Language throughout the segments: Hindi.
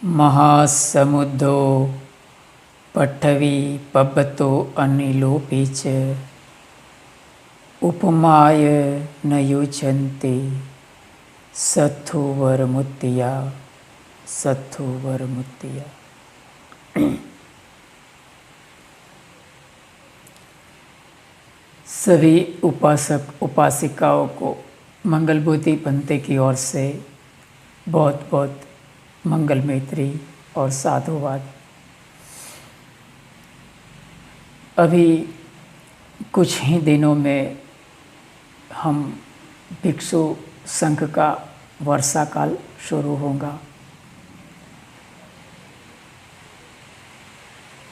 महासमुद्रो पठवी पबतो अनिलोपी च उपमाय न युज्यन्ते सत्थुवरमुत्तिया सत्थुवरमुत्तिया। सभी उपासक उपासिकाओं को मंगलबुद्धि पंते की ओर से बहुत बहुत मंगल मैत्री और साधुवाद। अभी कुछ ही दिनों में हम भिक्षु संघ का वर्षा काल शुरू होगा।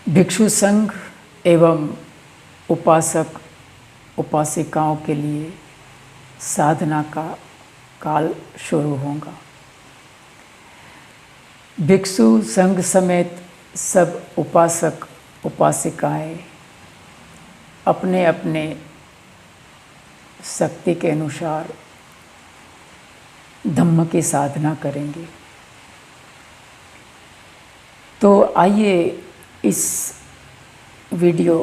भिक्षु संघ एवं उपासक उपासिकाओं के लिए साधना का काल शुरू होगा। भिक्षु संघ समेत सब उपासक उपासिकाएं अपने अपने शक्ति के अनुसार धम्म की साधना करेंगे। तो आइए इस वीडियो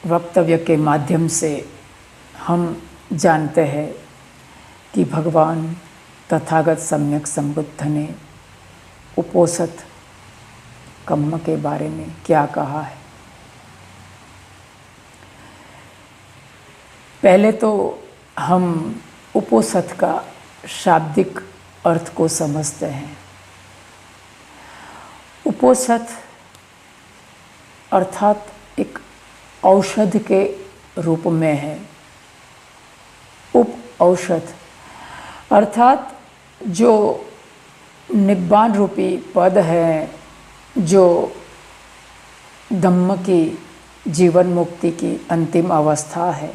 वक्तव्य के माध्यम से हम जानते हैं कि भगवान तथागत सम्यक संबुद्ध ने उपोषित कर्म के बारे में क्या कहा है। पहले तो हम उपोषित का शाब्दिक अर्थ को समझते हैं। उपोषित अर्थात एक औषध के रूप में है। उप औषध अर्थात जो निब्बान रूपी पद है, जो धम्म की जीवन मुक्ति की अंतिम अवस्था है,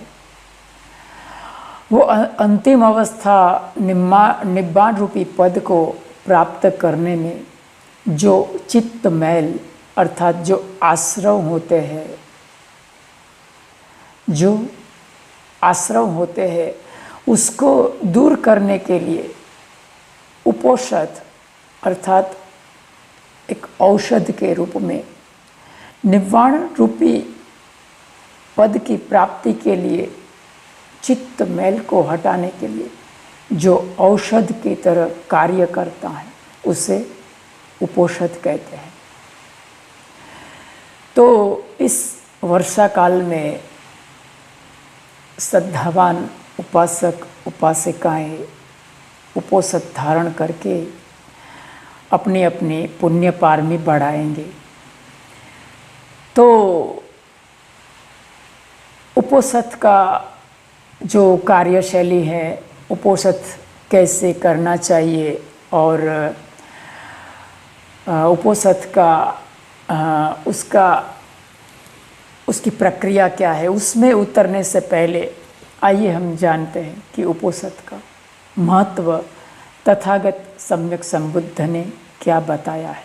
वो अंतिम अवस्था निब्बान रूपी पद को प्राप्त करने में जो चित्त मैल अर्थात जो आश्रव होते हैं, जो आश्रव होते हैं उसको दूर करने के लिए उपोषित अर्थात एक औषध के रूप में निब्बाण रूपी पद की प्राप्ति के लिए चित्त मैल को हटाने के लिए जो औषध की तरह कार्य करता है उसे उपोषित कहते हैं। तो इस वर्षा काल में श्रद्धावान उपासक उपासिकाएं उपोषित धारण करके अपनी अपनी पुण्य पारमी बढ़ाएंगे। तो उपोषित का जो कार्यशैली है, उपोषित कैसे करना चाहिए और उपोषित का उसकी प्रक्रिया क्या है, उसमें उतरने से पहले आइए हम जानते हैं कि उपोषित का महत्व तथागत सम्यक संबुद्ध ने क्या बताया है।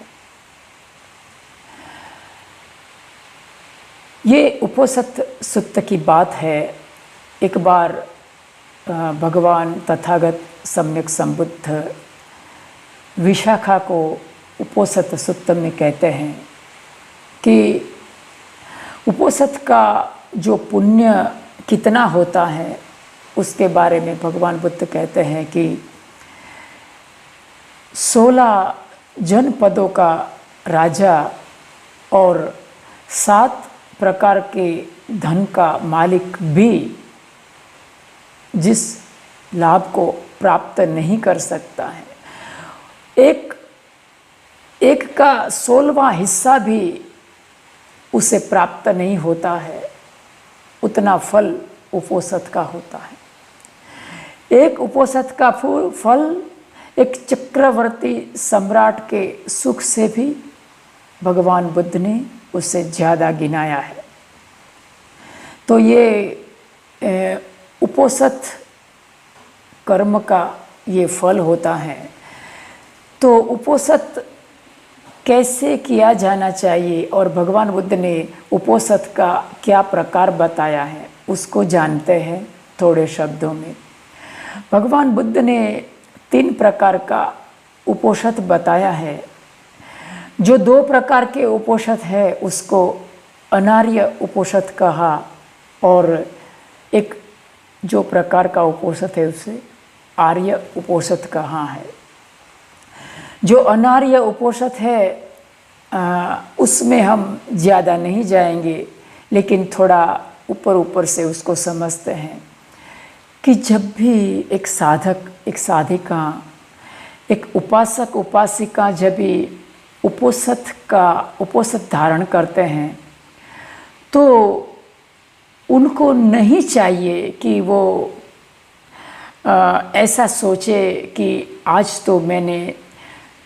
ये उपोषित सूक्त की बात है। एक बार भगवान तथागत सम्यक संबुद्ध विशाखा को उपोषित सूक्त में कहते हैं कि उपोषित का जो पुण्य कितना होता है उसके बारे में भगवान बुद्ध कहते हैं कि 16 जनपदों का राजा और 7 प्रकार के धन का मालिक भी जिस लाभ को प्राप्त नहीं कर सकता है, एक का 16वां हिस्सा भी उसे प्राप्त नहीं होता है, उतना फल उपोषित का होता है। एक उपोषित का फल एक चक्रवर्ती सम्राट के सुख से भी भगवान बुद्ध ने उससे ज़्यादा गिनाया है। तो ये उपोषित कर्म का ये फल होता है। तो उपोषित कैसे किया जाना चाहिए और भगवान बुद्ध ने उपोषित का क्या प्रकार बताया है उसको जानते हैं थोड़े शब्दों में। भगवान बुद्ध ने 3 प्रकार का उपोषित बताया है। जो दो प्रकार के उपोषित है उसको अनार्य उपोषित कहा, और एक जो प्रकार का उपोषित है उसे आर्य उपोषित कहा है। जो अनार्य उपोषित है उसमें हम ज़्यादा नहीं जाएंगे, लेकिन थोड़ा ऊपर ऊपर से उसको समझते हैं कि जब भी एक साधक, एक साधिका, एक उपासक उपासिका जब भी उपोषित धारण करते हैं तो उनको नहीं चाहिए कि वो ऐसा सोचे कि आज तो मैंने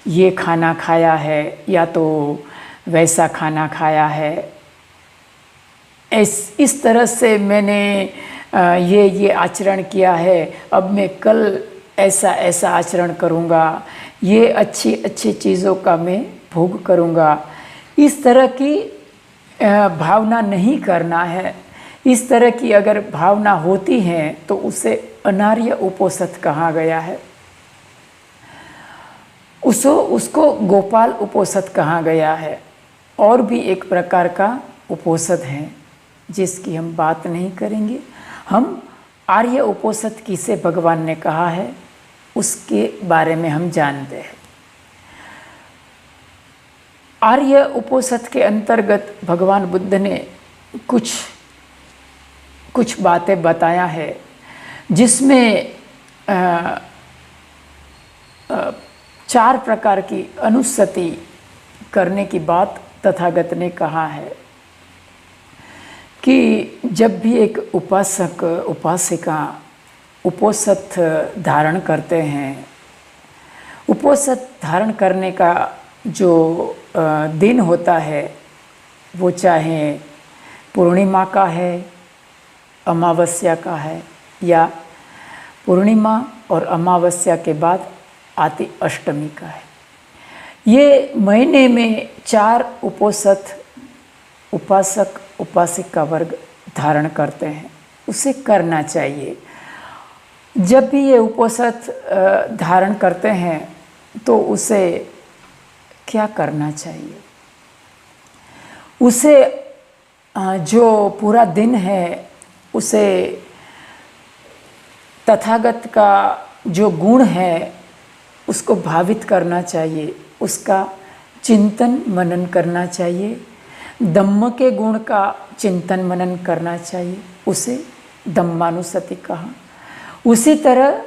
ये खाना खाया है या तो वैसा खाना खाया है, इस तरह से मैंने ये आचरण किया है, अब मैं कल ऐसा ऐसा आचरण करूँगा, ये अच्छी अच्छी चीज़ों का मैं भोग करूँगा। इस तरह की भावना नहीं करना है। इस तरह की अगर भावना होती है तो उसे अनार्य उपोषित कहा गया है। उसको गोपाल उपोषित कहा गया है। और भी एक प्रकार का उपोषित है जिसकी हम बात नहीं करेंगे। हम आर्य उपोषित किसे भगवान ने कहा है उसके बारे में हम जानते हैं। आर्य उपोषित के अंतर्गत भगवान बुद्ध ने कुछ बातें बताया है, जिसमें 4 प्रकार की अनुस्सति करने की बात तथागत ने कहा है कि जब भी एक उपासक उपासिका उपोषित धारण करते हैं, उपोषित धारण करने का जो दिन होता है वो चाहे पूर्णिमा का है, अमावस्या का है, या पूर्णिमा और अमावस्या के बाद आती अष्टमी का है। ये महीने में 4 उपोषित उपासक उपासिका वर्ग धारण करते हैं, उसे करना चाहिए। जब भी ये उपोषित धारण करते हैं तो उसे क्या करना चाहिए? उसे जो पूरा दिन है उसे तथागत का जो गुण है उसको भावित करना चाहिए, उसका चिंतन मनन करना चाहिए। धम्म के गुण का चिंतन मनन करना चाहिए, उसे धम्मानुसति कहा। उसी तरह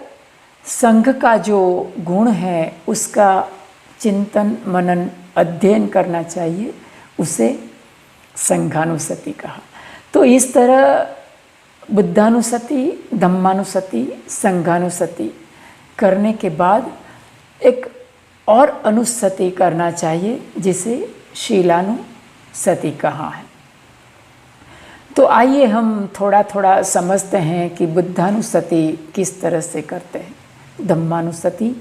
संघ का जो गुण है उसका चिंतन मनन अध्ययन करना चाहिए, उसे संघानुसति कहा। तो इस तरह बुद्धानुसति, धम्मानुसति, संघानुसति करने के बाद एक और अनुसति करना चाहिए जिसे शीलानुसति कहा है। तो आइए हम थोड़ा थोड़ा समझते हैं कि बुद्धानुसति किस तरह से करते हैं, धम्मानुसति,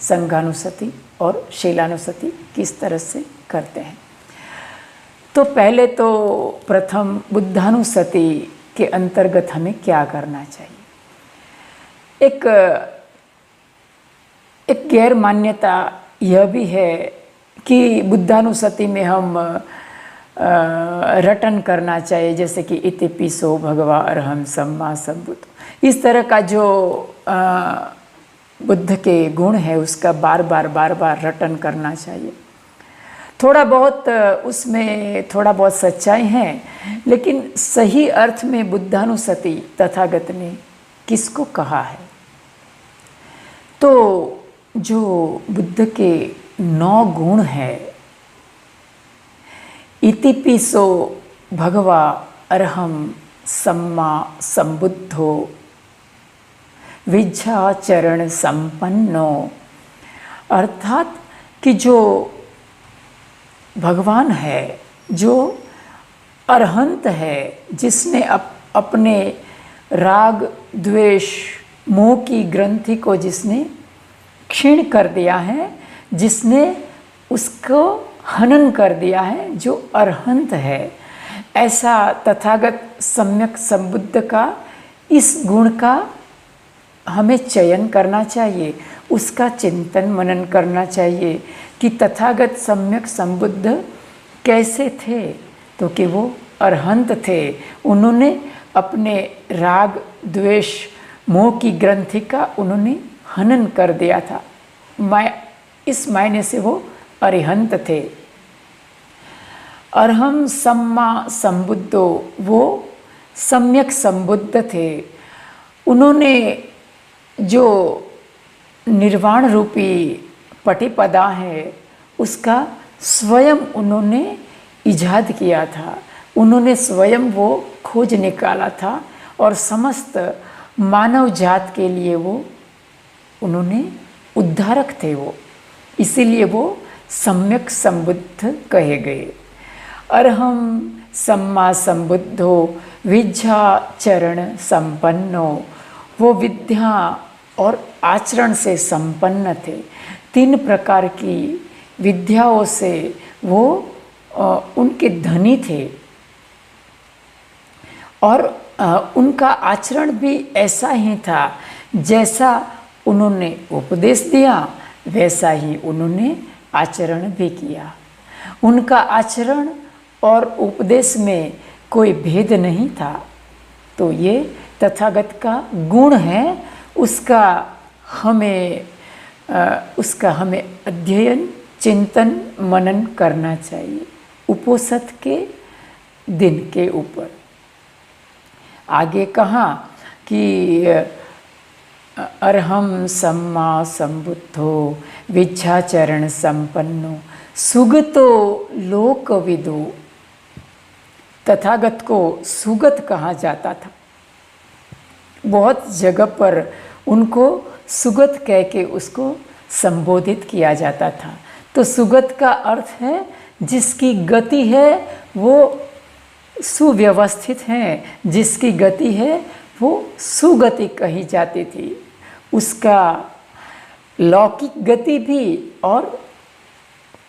संघानुसति और शीलानुसति किस तरह से करते हैं। तो पहले तो प्रथम बुद्धानुसति के अंतर्गत हमें क्या करना चाहिए। एक गैर मान्यता यह भी है कि बुद्धानुसति में हम रटन करना चाहिए, जैसे कि इति पिसो भगवा अरहम सम्मा संबुद्ध। इस तरह का जो बुद्ध के गुण है उसका बार बार रटन करना चाहिए। थोड़ा बहुत उसमें थोड़ा बहुत सच्चाई है, लेकिन सही अर्थ में बुद्धानुसति तथागत ने किसको कहा है? तो जो बुद्ध के 9 गुण है, इतिपिसो भगवा अरहम सम्मा संबुद्धो विज्ञाचरण संपन्नो, अर्थात कि जो भगवान है, जो अरहंत है, जिसने अपने राग द्वेष मोह की ग्रंथि को जिसने क्षीण कर दिया है, जिसने उसको हनन कर दिया है, जो अरहंत है, ऐसा तथागत सम्यक संबुद्ध का इस गुण का हमें चयन करना चाहिए, उसका चिंतन मनन करना चाहिए कि तथागत सम्यक संबुद्ध कैसे थे, तो कि वो अरहंत थे। उन्होंने अपने राग द्वेष मोह की ग्रंथि का उन्होंने हनन कर दिया था। इस मायने से वो अरिहंत थे। अरहम सम्मा संबुद्धो, वो सम्यक संबुद्ध थे। उन्होंने जो निर्वाण रूपी पटिपदा है उसका स्वयं उन्होंने इजाद किया था। उन्होंने स्वयं वो खोज निकाला था और समस्त मानव जात के लिए वो उन्होंने उद्धारक थे वो, इसीलिए वो सम्यक संबुद्ध कहे गए। अरहम सम्मा संबुद्धो विद्याचरण संपन्नो, वो विद्या और आचरण से संपन्न थे। 3 प्रकार की विद्याओं से वो उनके धनी थे और उनका आचरण भी ऐसा ही था, जैसा उन्होंने उपदेश दिया वैसा ही उन्होंने आचरण भी किया। उनका आचरण और उपदेश में कोई भेद नहीं था। तो ये तथागत का गुण है, उसका हमें अध्ययन चिंतन मनन करना चाहिए उपोषित के दिन के ऊपर। आगे कहा कि अरहम सम्मा संबुद्धो विद्याचरण संपन्नो सुगतो लोकविदो। तथागत को सुगत कहा जाता था। बहुत जगह पर उनको सुगत कह के उसको संबोधित किया जाता था। तो सुगत का अर्थ है जिसकी गति है वो सुव्यवस्थित है, जिसकी गति है वो सुगति कही जाती थी। उसका लौकिक गति भी और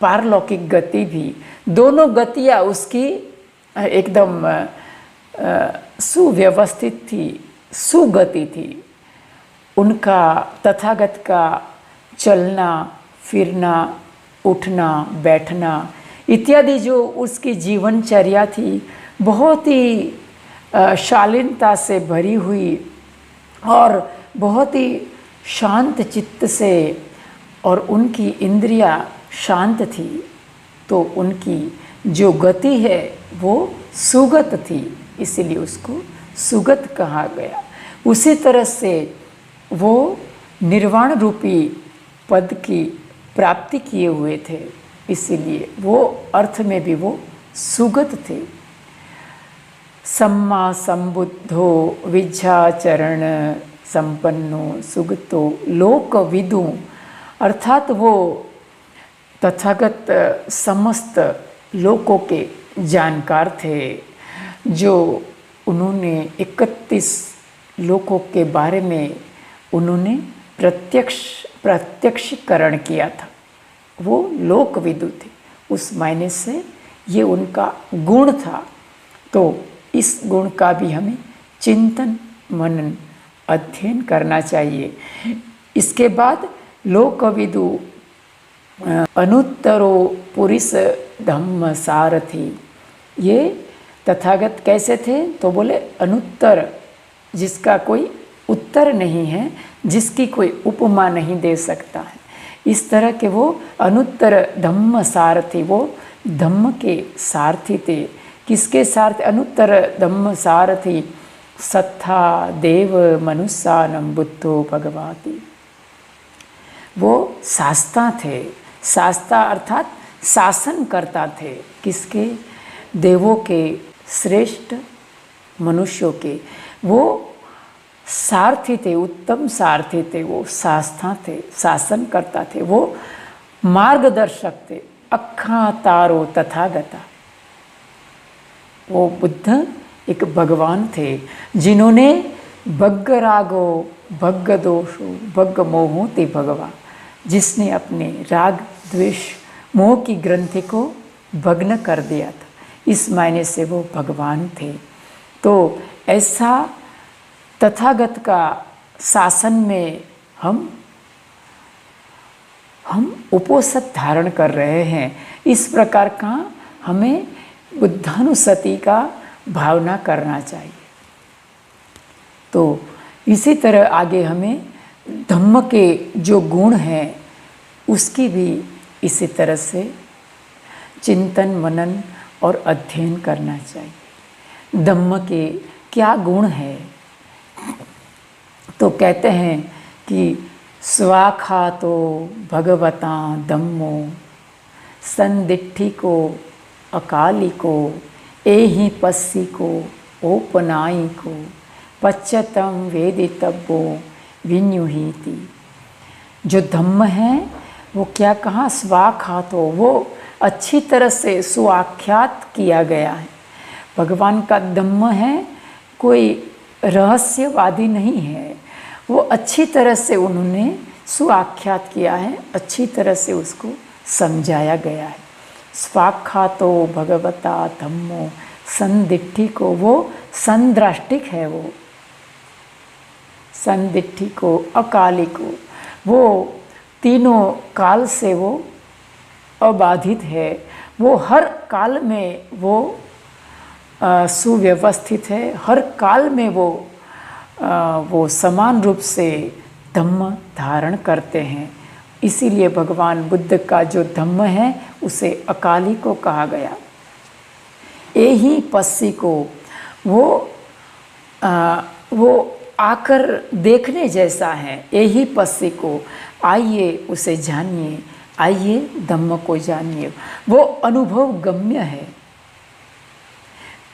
पारलौकिक गति भी, दोनों गतियाँ उसकी एकदम सुव्यवस्थित थी, सुगति थी। उनका तथागत का चलना फिरना उठना बैठना इत्यादि जो उसकी जीवनचर्या थी बहुत ही शालीनता से भरी हुई और बहुत ही शांत चित्त से, और उनकी इंद्रियां शांत थी। तो उनकी जो गति है वो सुगत थी, इसीलिए उसको सुगत कहा गया। उसी तरह से वो निर्वाण रूपी पद की प्राप्ति किए हुए थे, इसीलिए वो अर्थ में भी वो सुगत थे। सम्मा संबुद्धो विद्याचरण संपन्नो सुगतो लोकविदु, अर्थात वो तथागत समस्त लोकों के जानकार थे। जो उन्होंने 31 लोकों के बारे में उन्होंने प्रत्यक्षीकरण किया था, वो लोकविदु थे। उस मायने से ये उनका गुण था। तो इस गुण का भी हमें चिंतन मनन अध्ययन करना चाहिए। इसके बाद लोकविदु अनुत्तरो पुरुष धम्म सारथी, ये तथागत कैसे थे तो बोले अनुत्तर, जिसका कोई उत्तर नहीं है, जिसकी कोई उपमा नहीं दे सकता है, इस तरह के वो अनुत्तर धम्म सारथी, वो धम्म के सारथी थे। किसके सारथी? अनुत्तर धम्म सारथी सत्था देव मनुष्यानम बुद्धो भगवाति, वो शास्ता थे। शास्ता अर्थात शासन करता थे, किसके? देवों के, श्रेष्ठ मनुष्यों के। वो सारथी थे, उत्तम सारथी थे, वो शास्ता थे, शासन करता थे, वो मार्गदर्शक थे। अक्खा तारो तथागता, वो बुद्ध एक भगवान थे जिन्होंने भग्ग रागो भग्ग दोषो भग्ग मोहो ते भगवा, जिसने अपने राग द्वेष मोह की ग्रंथि को भग्न कर दिया था, इस मायने से वो भगवान थे। तो ऐसा तथागत का शासन में हम हम उपोसथ धारण कर रहे हैं। इस प्रकार का हमें बुद्धानुसति का भावना करना चाहिए। तो इसी तरह आगे हमें धम्म के जो गुण हैं उसकी भी इसी तरह से चिंतन मनन और अध्ययन करना चाहिए। धम्म के क्या गुण है? तो कहते हैं कि स्वाखातो भगवता धम्मो संदिट्ठिको अकालिको एहि पस्सिको औपनायिको पच्यतं वेदितव्यो विन्युहीति। जो धम्म है वो क्या कहा? स्वाखातो, वो अच्छी तरह से सुआख्यात किया गया है। भगवान का धम्म है, कोई रहस्यवादी नहीं है, वो अच्छी तरह से उन्होंने सुआख्यात किया है, अच्छी तरह से उसको समझाया गया है। स्वाख्यातो भगवता धम्मो संदिट्ठिको, वो संद्राष्टिक है, वो संदिट्ठिको अकालिको, वो तीनों काल से वो अबाधित है, वो हर काल में वो सुव्यवस्थित है, हर काल में वो समान रूप से धम्म धारण करते हैं। इसीलिए भगवान बुद्ध का जो धम्म है उसे अकाली को कहा गया। एहि पस्सी को, वो आकर देखने जैसा है। एहि पस्सी को, आइए उसे जानिए, आइए धम्म को जानिए, वो अनुभव गम्य है।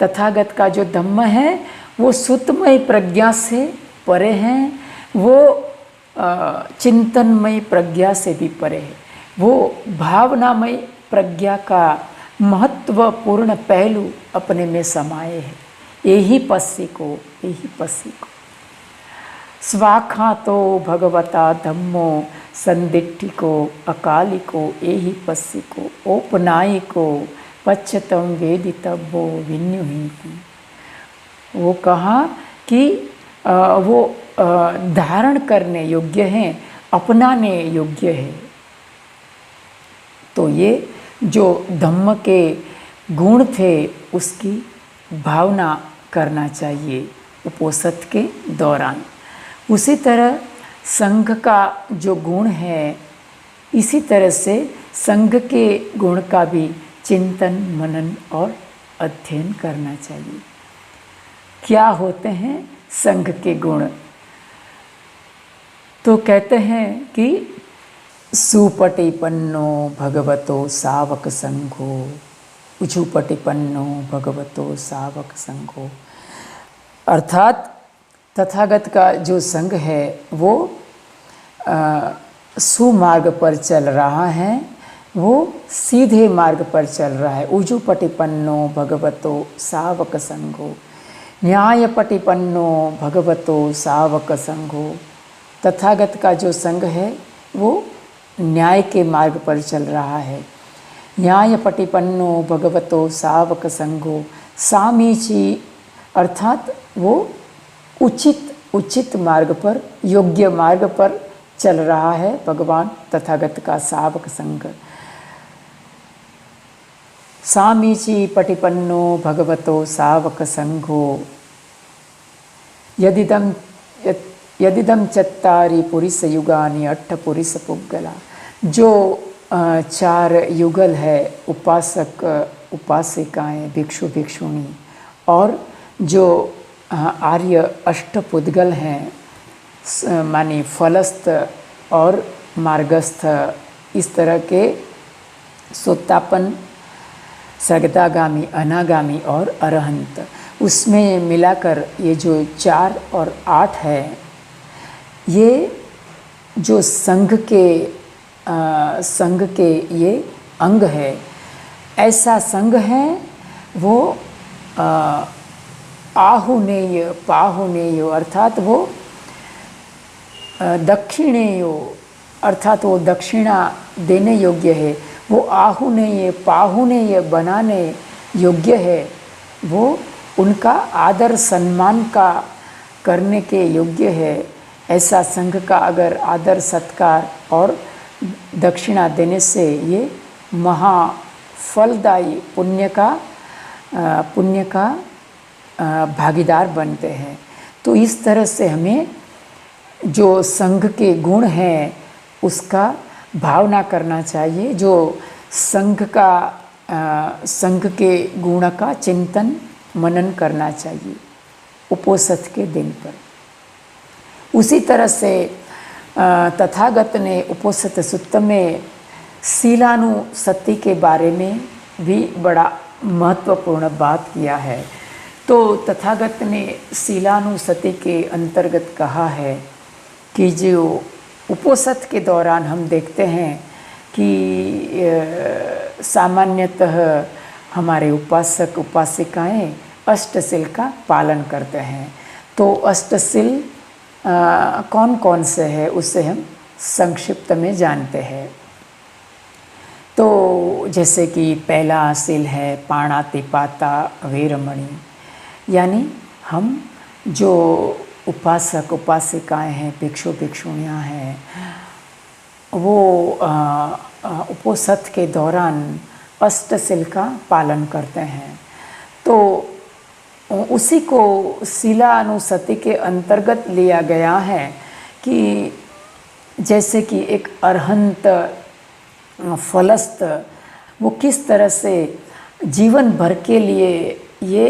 तथागत का जो धम्म है वो सुतमय प्रज्ञा से परे हैं, वो चिंतनमय प्रज्ञा से भी परे है, वो भावनामय प्रज्ञा का महत्वपूर्ण पहलू अपने में समाये है। यही पस्सी को स्वाखातो भगवता धम्मो संदिट्ठिको अकालिको एहि पस्सिको औपनायिको पच्यतं वेदितव्यो विन्युहीति। वो कहा कि वो धारण करने योग्य हैं, अपनाने योग्य है। तो ये जो धम्म के गुण थे उसकी भावना करना चाहिए उपोसथ के दौरान। उसी तरह संघ का जो गुण है, इसी तरह से संघ के गुण का भी चिंतन मनन और अध्ययन करना चाहिए। क्या होते हैं संघ के गुण? तो कहते हैं कि सुपटिपन्नो भगवतो सावक संघो, उजुपटिपन्नो भगवतो सावक संघो। अर्थात तथागत का जो संघ है वो सुमार्ग पर चल रहा है, वो सीधे मार्ग पर चल रहा है। उजुपटिपन्नो भगवतो सावक संघो, न्यायपटिपन्नो भगवतो सावक संघो। तथागत का जो संघ है वो न्याय के मार्ग पर चल रहा है। न्यायपटिपन्नो भगवतो सावक संघो, सामीची अर्थात वो उचित मार्ग पर, योग्य मार्ग पर चल रहा है भगवान तथागत का सावक संघ। सामीची पटिपन्नो भगवतो सावक संघो, यदिदम चत्तारि पुरिस युगानि अट्ठ पुरिस पुग्गला। जो 4 युगल है, उपासक उपासिकाएं, भिक्षु भिक्षुणी, और जो आर्य अष्टपुद्गल हैं, मानी फलस्थ और मार्गस्थ, इस तरह के सोत्तापन, सगदागामी, अनागामी और अरहंत, उसमें मिलाकर ये जो 4 और 8 है, ये जो संघ के ये अंग है। ऐसा संघ है वो आहुनेय पाहुनेय, अर्थात वो दक्षिणेय, अर्थात वो दक्षिणा देने योग्य है। वो आहुनेय पाहुनेय बनाने योग्य है, वो उनका आदर सम्मान का करने के योग्य है। ऐसा संघ का अगर आदर सत्कार और दक्षिणा देने से ये महाफलदायी पुण्य का भागीदार बनते हैं। तो इस तरह से हमें जो संघ के गुण हैं उसका भावना करना चाहिए, जो संघ के गुण का चिंतन मनन करना चाहिए उपोषथ के दिन पर। उसी तरह से तथागत ने उपोषथ सूत्र में शीलानुसति के बारे में भी बड़ा महत्वपूर्ण बात किया है। तो तथागत ने शीलानुसति के अंतर्गत कहा है कि जो उपोषथ के दौरान हम देखते हैं कि सामान्यतः हमारे उपासक उपासिकाएं अष्टसिल का पालन करते हैं। तो अष्टसिल कौन कौन से हैं उसे हम संक्षिप्त में जानते हैं। तो जैसे कि पहला सिल है पाणातिपाता वेरमणि, यानी हम जो उपासक उपासिकाएं हैं, भिक्षु भिक्षुणियाँ हैं, वो उपोषथ के दौरान अष्टसिल का पालन करते हैं। तो उसी को शीलानुसति के अंतर्गत लिया गया है कि जैसे कि एक अरहंत फलस्थ वो किस तरह से जीवन भर के लिए ये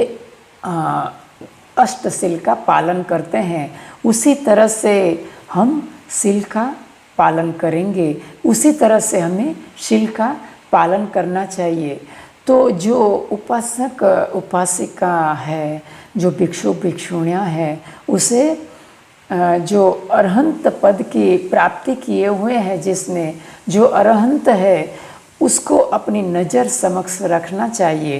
अष्टसिल का पालन करते हैं, उसी तरह से हम सिल का पालन करेंगे, उसी तरह से हमें शील का पालन करना चाहिए। तो जो उपासक उपासिका है, जो भिक्षु भिक्षुणियाँ हैं, उसे जो अरहंत पद की प्राप्ति किए हुए हैं, जिसने जो अरहंत है उसको अपनी नज़र समक्ष रखना चाहिए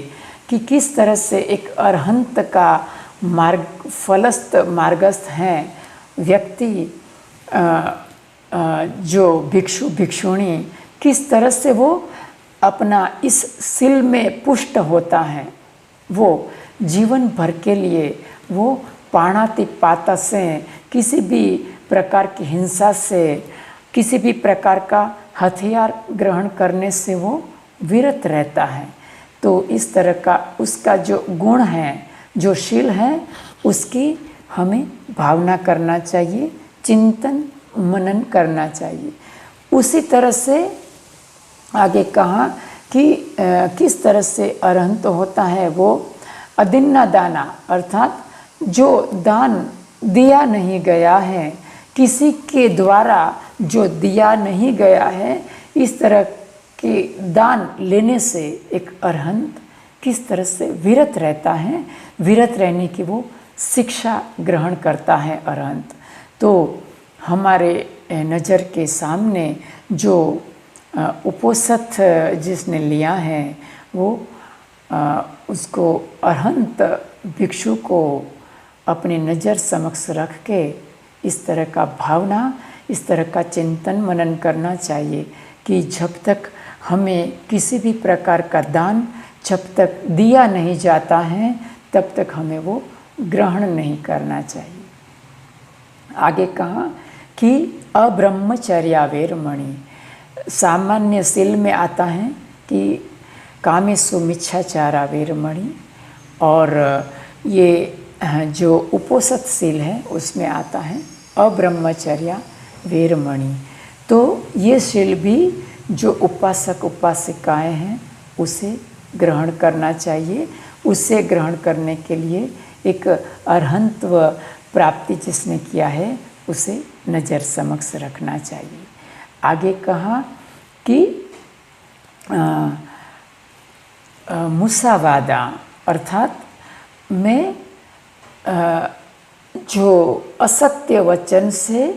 कि किस तरह से एक अरहंत का फलस्थ मार्गस्थ हैं व्यक्ति, जो भिक्षु भिक्षुणी किस तरह से वो अपना इस सिल में पुष्ट होता है। वो जीवन भर के लिए वो पाणातिपाता से, किसी भी प्रकार की हिंसा से, किसी भी प्रकार का हथियार ग्रहण करने से वो विरत रहता है। तो इस तरह का उसका जो गुण है, जो शील है, उसकी हमें भावना करना चाहिए, चिंतन मनन करना चाहिए। उसी तरह से आगे कहा कि किस तरह से अरहंत होता है वो अदिन्ना दाना, अर्थात जो दान दिया नहीं गया है, किसी के द्वारा जो दिया नहीं गया है, इस तरह के दान लेने से एक अरहंत किस तरह से विरत रहता है, विरत रहने की वो शिक्षा ग्रहण करता है अरहंत। तो हमारे नज़र के सामने जो उपोषथ जिसने लिया है वो उसको अरहंत भिक्षु को अपनी नज़र समक्ष रख के इस तरह का भावना, इस तरह का चिंतन मनन करना चाहिए कि जब तक हमें किसी भी प्रकार का दान जब तक दिया नहीं जाता है, तब तक हमें वो ग्रहण नहीं करना चाहिए। आगे कहा कि अब्रह्मचर्यावेरमणि, सामान्य सिल में आता है कि कामेषु मिच्छाचारावेरमणि, और ये जो उपोषथ सील है उसमें आता है अब्रह्मचर्या वेरमणि। तो ये शील भी जो उपासक उपासिकाएं हैं उसे ग्रहण करना चाहिए। उसे ग्रहण करने के लिए एक अरहंत्व प्राप्ति जिसने किया है उसे नज़र समक्ष रखना चाहिए। आगे कहा कि मुसावादा, अर्थात मैं जो असत्य वचन से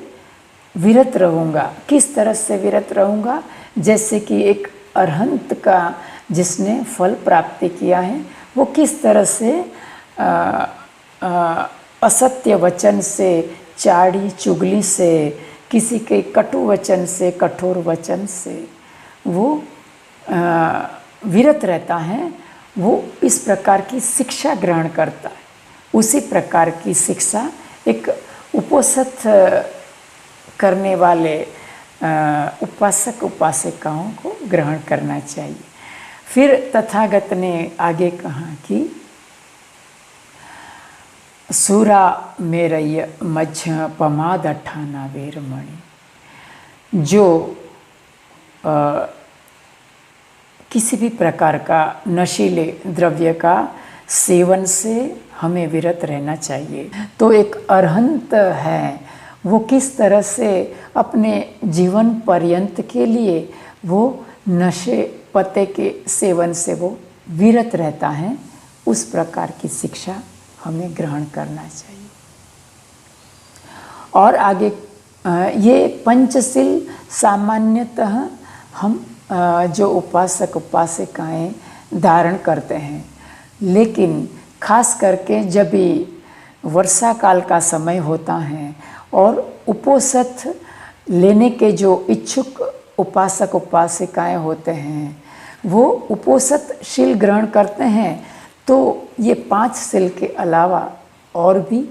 विरत रहूँगा। किस तरह से विरत रहूँगा? जैसे कि एक अरहंत का जिसने फल प्राप्ति किया है वो किस तरह से असत्य वचन से, चाड़ी चुगली से, किसी के कटु वचन से, कठोर वचन से वो विरत रहता है, वो इस प्रकार की शिक्षा ग्रहण करता है। उसी प्रकार की शिक्षा एक उपोषथ करने वाले उपासक उपासिकाओं को ग्रहण करना चाहिए। फिर तथागत ने आगे कहा कि सूरा मेरय मध्य पमाद अठाना वेरमणि, जो किसी भी प्रकार का नशीले द्रव्य का सेवन से हमें विरत रहना चाहिए। तो एक अरहंत है, वो किस तरह से अपने जीवन पर्यंत के लिए वो नशे पते के सेवन से वो विरत रहता है, उस प्रकार की शिक्षा हमें ग्रहण करना चाहिए। और आगे ये पंचशील सामान्यतः हम जो उपासक उपासिकाएं धारण करते हैं, लेकिन खास करके जब भी वर्षा काल का समय होता है और उपोषथ लेने के जो इच्छुक उपासक उपासिकाएं होते हैं, वो उपोषथ शील ग्रहण करते हैं, तो ये 5 शील के अलावा और भी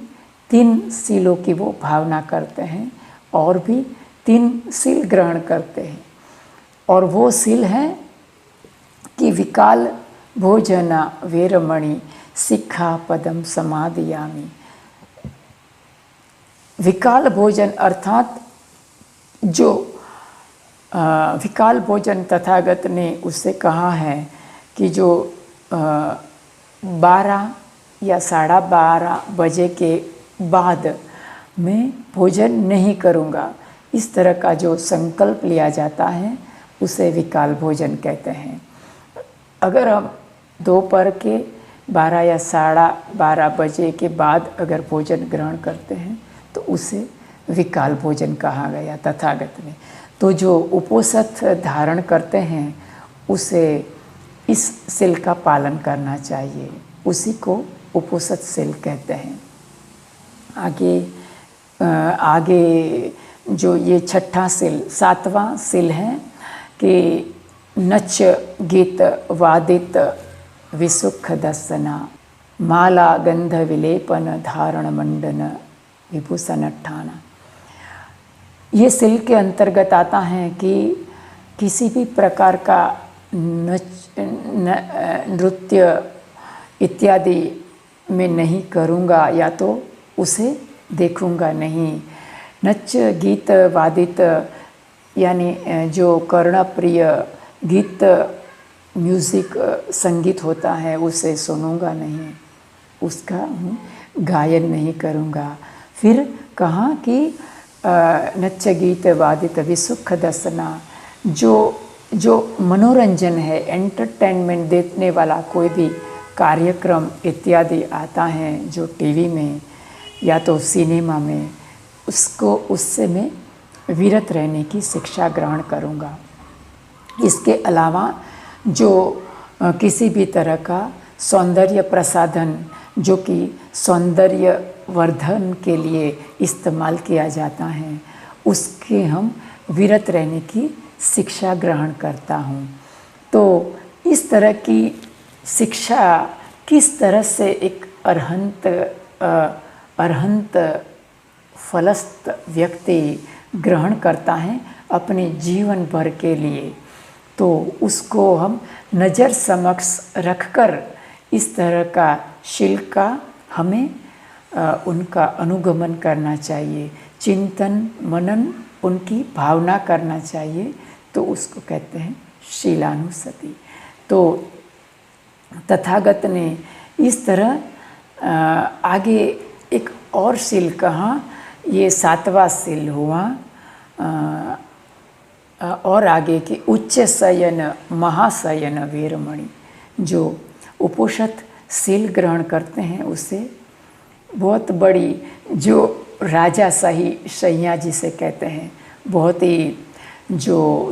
3 शीलों की वो भावना करते हैं और भी 3 शील ग्रहण करते हैं। और वो शील है कि विकाल भोजना वेरमणि सिक्खा पदम समादयामि। विकाल भोजन अर्थात जो विकाल भोजन तथागत ने उससे कहा है कि जो 12 या 12:30 बजे के बाद मैं भोजन नहीं करूँगा, इस तरह का जो संकल्प लिया जाता है उसे विकाल भोजन कहते हैं। अगर हम दोपहर के 12 या 12:30 बजे के बाद अगर भोजन ग्रहण करते हैं तो उसे विकाल भोजन कहा गया तथागत ने। तो जो उपोषथ धारण करते हैं उसे इस शील का पालन करना चाहिए, उसी को उपोषथ शील कहते हैं। आगे जो ये छठा शील 7वां शील है कि नच गीत वादित विसुख दर्शना माला गंध विलेपन धारण मंडन विभूषण अट्ठाना। ये शील के अंतर्गत आता है कि किसी भी प्रकार का नृत्य इत्यादि मैं नहीं करूँगा या तो उसे देखूँगा नहीं। नच गीत वादित यानी जो कर्णप्रिय गीत म्यूज़िक संगीत होता है उसे सुनूंगा नहीं, उसका गायन नहीं करूँगा। फिर कहा कि नच गीत वादित विसुख दर्शना, जो मनोरंजन है, एंटरटेनमेंट देने वाला कोई भी कार्यक्रम इत्यादि आता है जो टीवी में या तो सिनेमा में, उससे मैं विरत रहने की शिक्षा ग्रहण करूँगा। इसके अलावा जो किसी भी तरह का सौंदर्य प्रसाधन जो कि सौंदर्य वर्धन के लिए इस्तेमाल किया जाता है, उसके हम विरत रहने की शिक्षा ग्रहण करता हूँ। तो इस तरह की शिक्षा किस तरह से एक अरहंत फलस्थ व्यक्ति ग्रहण करता है अपने जीवन भर के लिए, तो उसको हम नज़र समक्ष रखकर इस तरह का शील का हमें उनका अनुगमन करना चाहिए, चिंतन मनन उनकी भावना करना चाहिए, तो उसको कहते हैं शीलानुसति। तो तथागत ने इस तरह आगे एक और शील कहा, ये 7वां शील हुआ। और आगे की उच्च शयन महाशयन वेरमणि, जो उपोषथ शील ग्रहण करते हैं उसे बहुत बड़ी, जो राजाशाही शैया जिसे कहते हैं, बहुत ही जो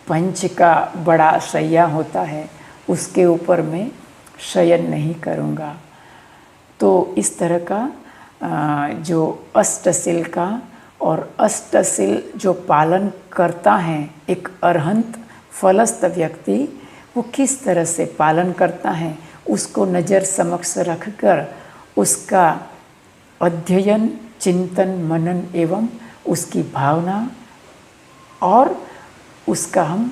पंच का बड़ा शैया होता है उसके ऊपर मैं शयन नहीं करूँगा। तो इस तरह का जो अष्टशील का और अष्टशील जो पालन करता है एक अरहंत फलस्थ व्यक्ति, वो किस तरह से पालन करता है उसको नज़र समक्ष रखकर उसका अध्ययन चिंतन मनन एवं उसकी भावना और उसका हम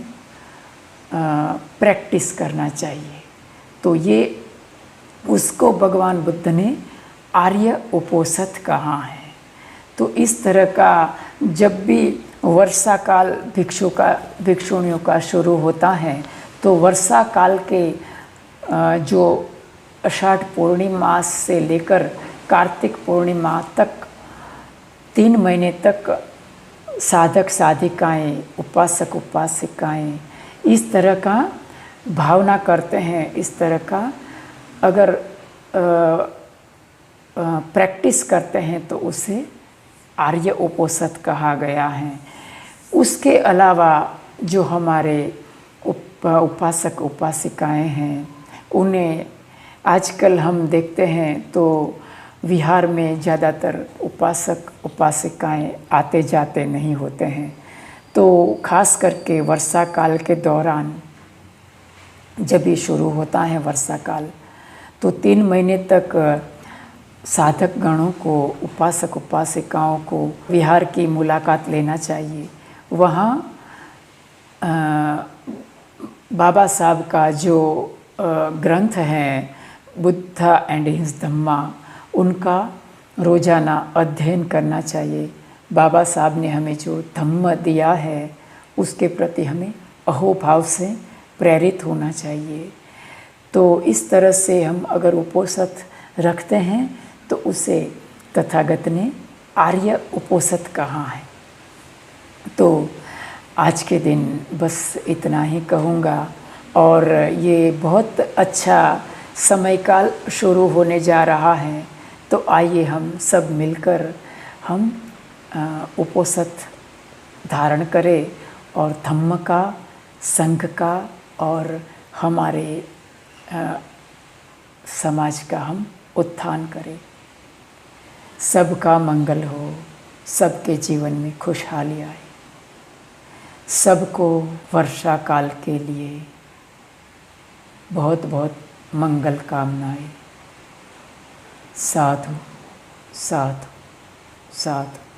प्रैक्टिस करना चाहिए। तो ये उसको भगवान बुद्ध ने आर्य उपोसथ कहा है। तो इस तरह का जब भी वर्षा काल भिक्षुणियों का शुरू होता है तो वर्षा काल के जो आषाढ़ पूर्णिमा से लेकर कार्तिक पूर्णिमा तक 3 महीने तक साधक साधिकाएं, उपासक उपासिकाएं इस तरह का भावना करते हैं। इस तरह का अगर प्रैक्टिस करते हैं तो उसे आर्य उपोसथ कहा गया है। उसके अलावा जो हमारे उपासक उपासिकाएं हैं उन्हें आजकल हम देखते हैं तो विहार में ज़्यादातर उपासक उपासिकाएं आते जाते नहीं होते हैं। तो खास करके वर्षा काल के दौरान जब ये शुरू होता है वर्षा काल तो 3 महीने तक साधक गणों को, उपासक उपासिकाओं को विहार की मुलाकात लेना चाहिए। वहाँ बाबा साहब का जो ग्रंथ है बुद्ध एंड हिज धम्मा, उनका रोज़ाना अध्ययन करना चाहिए। बाबा साहब ने हमें जो धम्म दिया है उसके प्रति हमें अहोभाव से प्रेरित होना चाहिए। तो इस तरह से हम अगर उपोसथ रखते हैं तो उसे तथागत ने आर्य उपोसथ कहा है। तो आज के दिन बस इतना ही कहूँगा। और ये बहुत अच्छा समय काल शुरू होने जा रहा है, तो आइए हम सब मिलकर हम उपोसथ धारण करें और धम्म का, संघ का और हमारे समाज का हम उत्थान करें। सबका मंगल हो, सबके जीवन में खुशहाली आए। सबको वर्षा काल के लिए बहुत बहुत मंगल कामनाएं। साधु साधु साधु।